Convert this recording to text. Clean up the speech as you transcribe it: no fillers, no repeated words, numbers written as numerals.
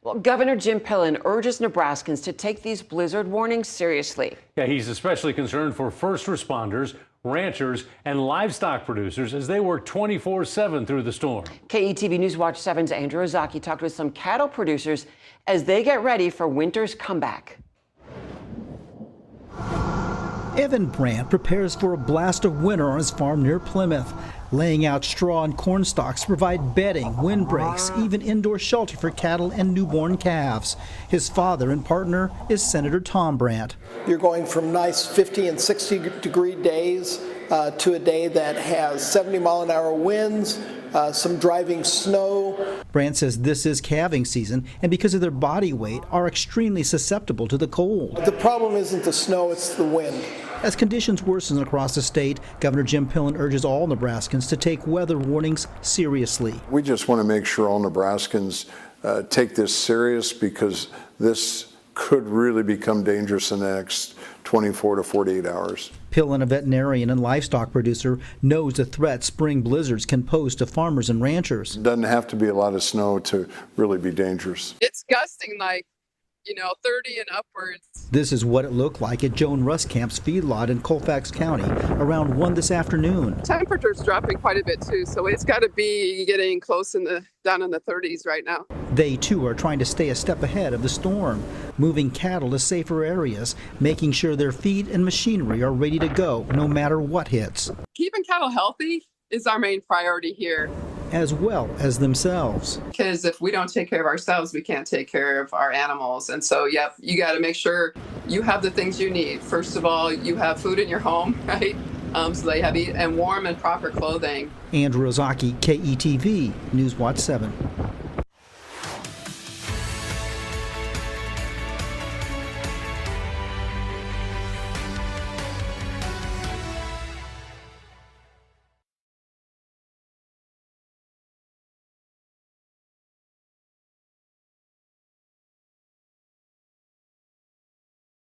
Well, Governor Jim Pillen urges Nebraskans to take these blizzard warnings seriously. Yeah, he's especially concerned for first responders, ranchers, and livestock producers as they work 24/7 through the storm. KETV News Watch 7's Andrew Ozaki talked with some cattle producers as they get ready for winter's comeback. Evan Brandt prepares for a blast of winter on his farm near Plymouth, laying out straw and corn stalks to provide bedding, windbreaks, even indoor shelter for cattle and newborn calves. His father and partner is Senator Tom Brandt. You're going from nice 50 and 60-degree days to a day that has 70-mile-an-hour winds, some driving snow. Brandt says this is calving season, and because of their body weight, are extremely susceptible to the cold. The problem isn't the snow, it's the wind. As conditions worsen across the state, Governor Jim Pillen urges all Nebraskans to take weather warnings seriously. We just want to make sure all Nebraskans take this serious, because this could really become dangerous in the next 24 to 48 hours. Pillen, a veterinarian and livestock producer, knows the threat spring blizzards can pose to farmers and ranchers. It doesn't have to be a lot of snow to really be dangerous. It's gusting like, 30 and upwards. This is what it looked like at Joan Ruskamp's feedlot in Colfax County around 1 this afternoon. Temperature's dropping quite a bit too, so it's got to be getting close down in the 30s right now. They too are trying to stay a step ahead of the storm, moving cattle to safer areas, making sure their feed and machinery are ready to go no matter what hits. Keeping cattle healthy is our main priority here, as well as themselves. because if we don't take care of ourselves, we can't take care of our animals. And so, you got to make sure you have the things you need. First of all, you have food in your home, right? So they have and warm and proper clothing. Andrew Ozaki, KETV, News Watch 7.